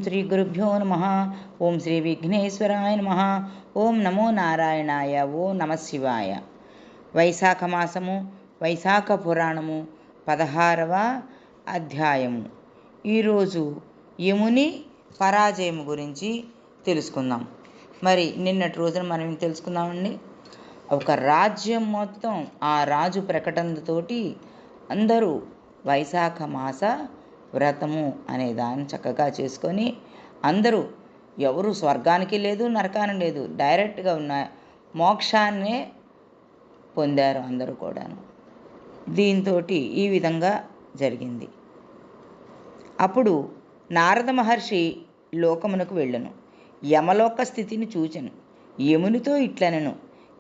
శ్రీ గురుభ్యో నమ. ఓం శ్రీ విఘ్నేశ్వరాయ నమ. ఓం నమో నారాయణాయ. ఓం నమ శివాయ. వైశాఖ మాసము, వైశాఖ పురాణము 16వ అధ్యాయము. ఈరోజు యముని పరాజయము గురించి తెలుసుకుందాం. మరి నిన్నటి రోజున మనం ఏం తెలుసుకుందామండి? ఒక రాజ్యం మొత్తం ఆ రాజు ప్రకటనతోటి అందరూ వైశాఖ మాస వ్రతము అనే దాన్ని చక్కగా చేసుకొని అందరూ ఎవరు స్వర్గానికి లేదు, నరకానికి లేదు, డైరెక్ట్గా ఉన్న మోక్షాన్నే పొందారు అందరూ కూడాను. దీంతో ఈ విధంగా జరిగింది. అప్పుడు నారద మహర్షి లోకమునకు వెళ్ళను. యమలోక స్థితిని చూచెను. యమునితో ఇట్లనెను,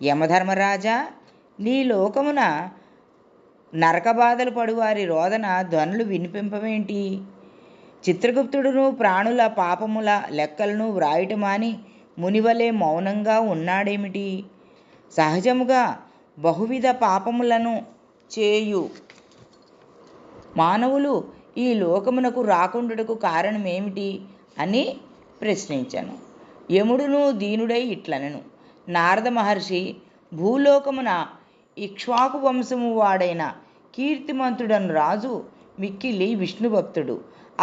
యమధర్మరాజా, నీ లోకమున నరకబాధలు పడువారి రోదన ధ్వనులు వినిపింపవేంటి? చిత్రగుప్తుడును ప్రాణుల పాపముల లెక్కలను వ్రాయటమాని మునివలే మౌనంగా ఉన్నాడేమిటి? సహజముగా బహువిధ పాపములను చేయు మానవులు ఈ లోకమునకు రాకుండుటకు కారణమేమిటి అని ప్రశ్నించాను. యముడును దీనుడై ఇట్లనెను, నారద మహర్షి, భూలోకమున ఇక్ష్వాకు వంశము వాడైన కీర్తిమంతుడను రాజు మిక్కిలి విష్ణుభక్తుడు.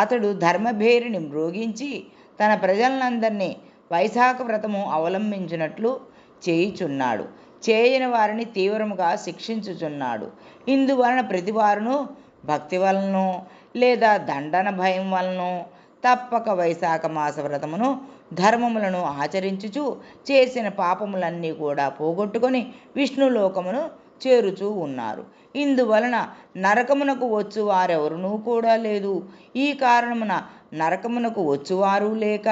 అతడు ధర్మభేరిని మ్రోగించి తన ప్రజలందరినీ వైశాఖ వ్రతము అవలంబించినట్లు చేయుచున్నాడు. చేయని వారిని తీవ్రముగా శిక్షించుచున్నాడు. ఇందువలన ప్రతివారును భక్తి వలనో లేదా దండన భయం వలనో తప్పక వైశాఖ మాస వ్రతమును ధర్మములను ఆచరించుచు చేసిన పాపములన్నీ కూడా పోగొట్టుకొని విష్ణులోకమును చేరుచూ ఉన్నారు. ఇందువలన నరకమునకు వచ్చువారెవరునూ కూడా లేదు. ఈ కారణమున నరకమునకు వచ్చువారు లేక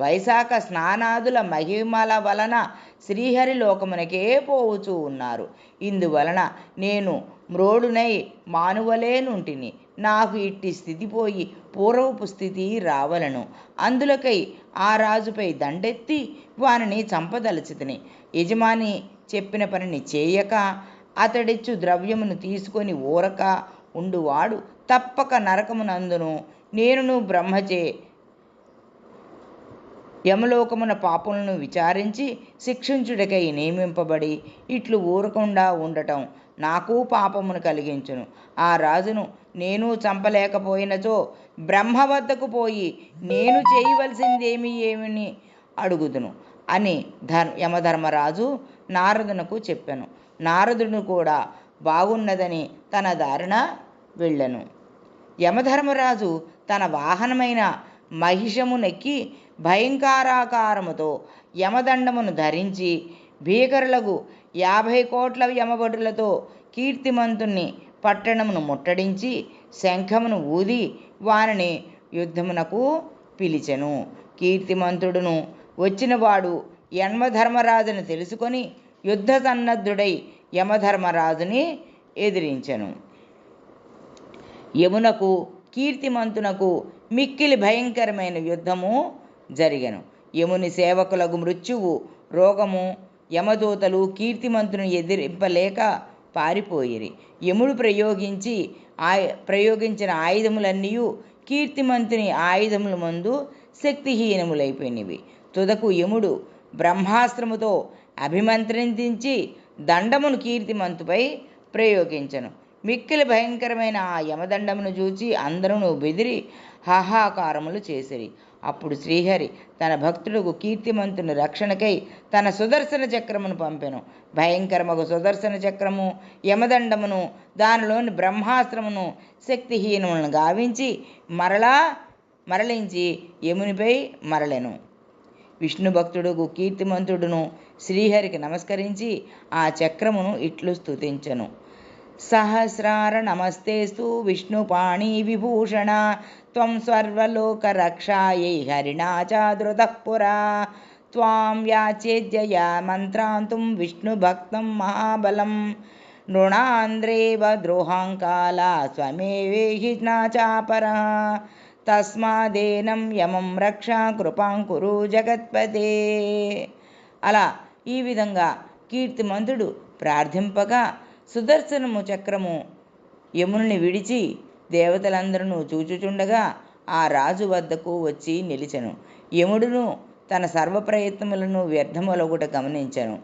వైశాఖ స్నానాదుల మహిమల వలన శ్రీహరి లోకమునకే పోవుచూ ఉన్నారు. ఇందువలన నేను మ్రోడునై మానువలేనుంటిని. నాకు ఇట్టి స్థితి పోయి పూర్వపు స్థితి రావలను. అందులకై ఆ రాజుపై దండెత్తి వానిని చంపదలచితిని. యజమాని చెప్పిన పనిని చేయక అతడిచ్చు ద్రవ్యమును తీసుకొని ఊరక ఉండువాడు తప్పక నరకమునందును నేనును బ్రహ్మచే యమలోకమున పాపములను విచారించి శిక్షించుటకై నియమింపబడి ఇట్లు ఊరకుండా ఉండటం నాకు పాపమును కలిగించును. ఆ రాజును నేను చంపలేకపోయినచో బ్రహ్మ వద్దకు పోయి నేను చేయవలసిందేమి ఏమని అడుగుదును అని యమధర్మరాజు నారదునకు చెప్పాను. నారదుడు కూడా బాగున్నదని తన దారిన వెళ్ళను. యమధర్మరాజు తన వాహనమైన మహిషమునెక్కి భయంకరాకారముతో యమదండమును ధరించి భీకరులకు 50 కోట్ల యమభటులతో కీర్తిమంతుణ్ణి పట్టణమును ముట్టడించి శంఖమును ఊది వానిని యుద్ధమునకు పిలిచెను. కీర్తిమంతుడును వచ్చినవాడు యమధర్మరాజును తెలుసుకొని యుద్ధ సన్నద్ధుడై యమధర్మరాజుని ఎదిరించెను. యమునకు కీర్తిమంతునకు మిక్కిలి భయంకరమైన యుద్ధము జరిగెను. యముని సేవకులకు మృత్యువు, రోగము, యమదూతలు కీర్తిమంతుని ఎదిరింపలేక పారిపోయిరి. యముడు ప్రయోగించిన ఆయుధములన్నీ కీర్తిమంతుని ఆయుధముల ముందు శక్తిహీనములైపోయినవి. తుదకు యముడు బ్రహ్మాస్త్రముతో అభిమంత్రించి దండమును కీర్తిమంతుపై ప్రయోగించెను. మిక్కిలి భయంకరమైన ఆ యమదండమును చూచి అందరూ బెదిరి హాహాకారములు చేసిరి. అప్పుడు శ్రీహరి తన భక్తులకు కీర్తిమంతుని రక్షణకై తన సుదర్శన చక్రమును పంపెను. భయంకరమగు సుదర్శన చక్రము యమదండమును దానిలోని బ్రహ్మాస్త్రమును శక్తిహీనములను గావించి మరలించి యమునిపై మరలెను. విష్ణు భక్తుడుకు కీర్తిమంతుడును శ్రీహరికి నమస్కరించి ఆ చక్రమును ఇట్లు స్తుతించెను. సహస్రార నమస్తేస్తు విష్ణుపాణి విభూషణ త్వం సర్వలోక రక్షాయై హరిణాచాదృతః పురా త్వాం యాచేద్య మంత్రాంతుం విష్ణుభక్తం మహాబలం నృణాంద్రేవ ద్రోహాంకాల స్వమేవేహి నాచాపరః తస్మాదేనం యమం రక్ష కృపాం కురు జగత్పతే. అలా ఈ విధంగా కీర్తిమంతుడు ప్రార్థింపగా సుదర్శనము చక్రము యముని విడిచి దేవతలందరూ చూచుచుండగా ఆ రాజు వద్దకు వచ్చి నిలిచెను. యముడును తన సర్వప్రయత్నములను వ్యర్థములగుట గమనించెను.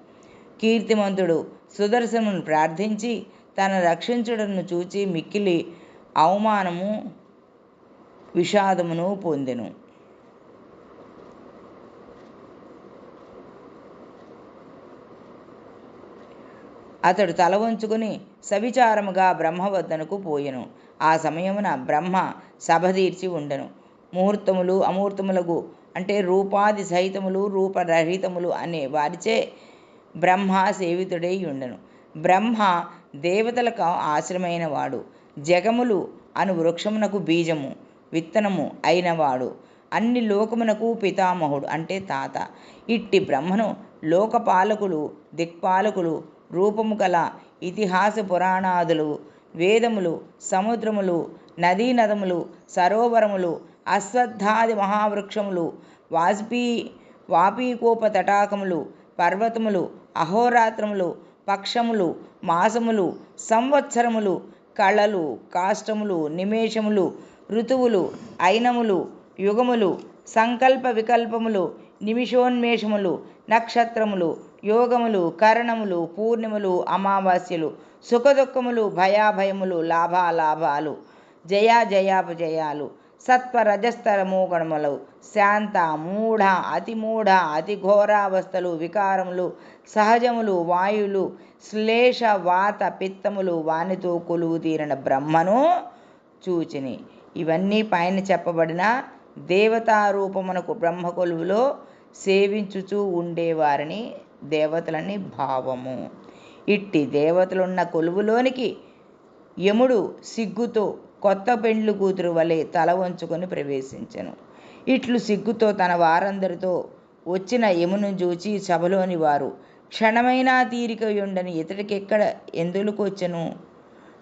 కీర్తిమంతుడు సుదర్శనుని ప్రార్థించి తన రక్షించుటను చూచి మిక్కిలి అవమానము విషాదమును పొందెను. అతడు తల వంచుకొని సవిచారముగా బ్రహ్మ వద్దనకు పోయెను. ఆ సమయమున బ్రహ్మ సభదీర్చి ఉండెను. ముహూర్తములు అమూర్తములకు అంటే రూపాది సహితములు రూపరహితములు అనే వారిచే బ్రహ్మ సేవితుడై ఉండెను. బ్రహ్మ దేవతలకు ఆశ్రమైన వాడు, జగములు అను వృక్షమునకు బీజము విత్తనము అయినవాడు, అన్ని లోకమునకు పితామహుడు అంటే తాత. ఇట్టి బ్రహ్మను లోకపాలకులు దిక్పాలకులు రూపము గల ఇతిహాస పురాణాదులు వేదములు సముద్రములు నదీనదములు సరోవరములు అశ్వత్థాది మహావృక్షములు వాపీకోప తటాకములు పర్వతములు అహోరాత్రములు పక్షములు మాసములు సంవత్సరములు కళలు కాష్టములు నిమేషములు ఋతువులు అయినములు యుగములు సంకల్ప వికల్పములు నిమిషోన్మేషములు నక్షత్రములు యోగములు కరణములు పూర్ణిమలు అమావాస్యలు సుఖదుఖములు భయాభయములు లాభాలాభాలు జయాజయాపజయాలు సత్వరజస్తరము గణములు శాంత మూఢ అతిమూఢ అతి ఘోరావస్థలు వికారములు సహజములు వాయువులు శ్లేష వాత పిత్తములు వానితో కొలువు తీరిన బ్రహ్మను చూచిని. ఇవన్నీ పైన చెప్పబడిన దేవతారూపమునకు బ్రహ్మ కొలువులో సేవించుచూ ఉండేవారిని దేవతలని భావము. ఇట్టి దేవతలున్న కొలువులోనికి యముడు సిగ్గుతో కొత్త పెండ్లు కూతురు వలె తల వంచుకొని ప్రవేశించెను. ఇట్లు సిగ్గుతో తన వారందరితో వచ్చిన యమును చూచి సభలోని వారు క్షణమైనా తీరికయుండని ఇతడికెక్కడ ఎందులకొచ్చెను,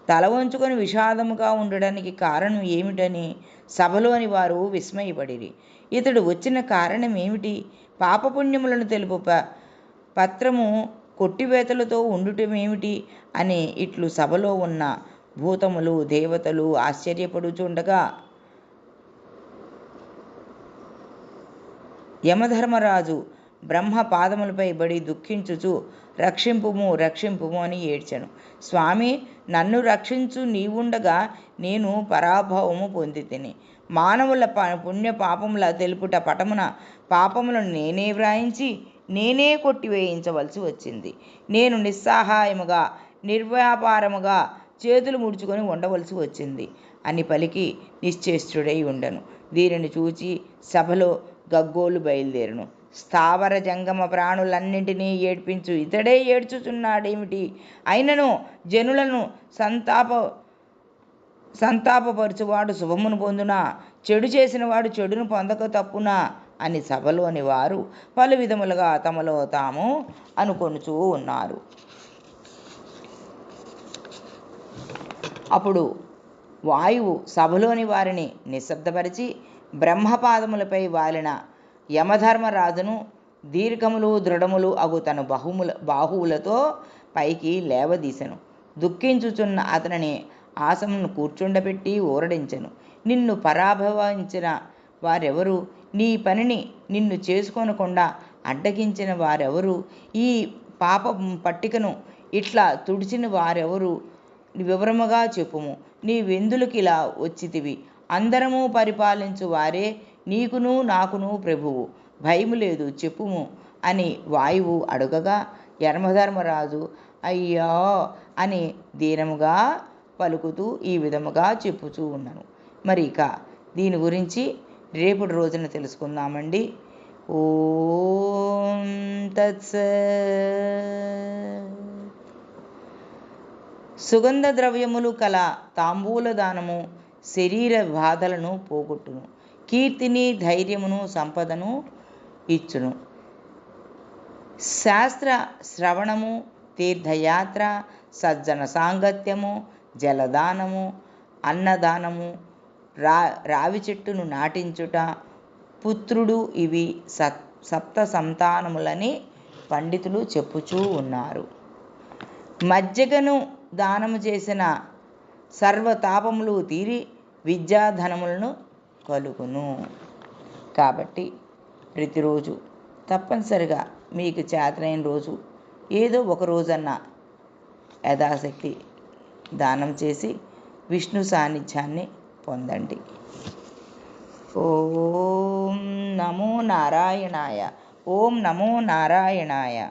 తల వంచుకొని విషాదముగా ఉండడానికి కారణం ఏమిటని సభలోని వారు విస్మయపడిరి. ఇతడు వచ్చిన కారణం ఏమిటి? పాపపుణ్యములను తెలుపు పత్రము కొట్టివేతలతో ఉండుటమేమిటి అని ఇట్లు సభలో ఉన్న భూతములు దేవతలు ఆశ్చర్యపడుచుండగా యమధర్మరాజు బ్రహ్మ పాదములపై బడి దుఃఖించుచు రక్షింపుము రక్షింపుము అని ఏడ్చెను. స్వామి, నన్ను రక్షించు, నీవుండగా నేను పరాభవము పొందితిని. మానవుల పుణ్య పాపముల తెలుపుట పటమున పాపములను నేనే వ్రాయించి నేనే కొట్టివేయించవలసి వచ్చింది. నేను నిస్సహాయముగా నిర్వ్యాపారముగా చేతులు ముడుచుకొని ఉండవలసి వచ్చింది అని పలికి నిశ్చేష్టుడై ఉండెను. దీనిని చూచి సభలో గగ్గోలు బయలుదేరును. స్థావర జంగమ ప్రాణులన్నింటినీ ఏడ్పించు ఇతడే ఏడ్చుచున్నాడేమిటి? అయినను జనులను సంతాపపరచువాడు శుభమును పొందునా, చెడు చేసిన వాడు చెడును పొందక తప్పునా అని సభలోని వారు పలు విధములుగా తమలో తాము అనుకొనుచూ ఉన్నారు. అప్పుడు వాయువు సభలోని వారిని నిశ్శబ్దపరిచి బ్రహ్మపాదములపై వాలిన యమధర్మరాజును దీర్ఘములు దృఢములు అగు తన బాహువులతో పైకి లేవదీసెను. దుఃఖించుచున్న అతనిని ఆసనమును కూర్చుండబెట్టి ఊరడించెను. నిన్ను పరాభవించిన వారెవరు? నీ పనిని నిన్ను చేసుకొనకుండా అడ్డగించిన వారెవరు? ఈ పాప పట్టికను ఇట్లా తుడిచిన వారెవరు? వివరముగా చెప్పుము. నీవెందులకిలా వచ్చితివి? అందరము పరిపాలించు వారే నీకును నాకును ప్రభువు. భయము లేదు, చెప్పుము అని వాయువు అడుగగా యమధర్మరాజు అయ్యో అని దీనముగా పలుకుతూ ఈ విధముగా చెప్పుచూ ఉన్నాను. మరి ఇక దీని గురించి రేపటి రోజున తెలుసుకుందామండి. ఓం తత్సత్. సుగంధ ద్రవ్యములు కల తాంబూల దానము శరీర బాధలను పోగొట్టును, కీర్తిని ధైర్యమును సంపదను ఇచ్చును. శాస్త్ర శ్రవణము, తీర్థయాత్ర, సజ్జన సాంగత్యము, జలదానము, అన్నదానము, రావి చెట్టును నాటించుట, పుత్రుడు ఇవి సప్త సంతానములని పండితులు చెప్పుచూ ఉన్నారు. మజ్జిగను దానము చేసిన సర్వతాపములు తీరి విద్యాధనములను కలుగును. కాబట్టి ప్రతిరోజు తప్పనిసరిగా మీకు చేతనైన రోజు ఏదో ఒక రోజన్నా యథాశక్తి దానం చేసి విష్ణు సాన్నిధ్యాన్ని పొందండి. ఓం నమో నారాయణాయ. ఓం నమో నారాయణాయ.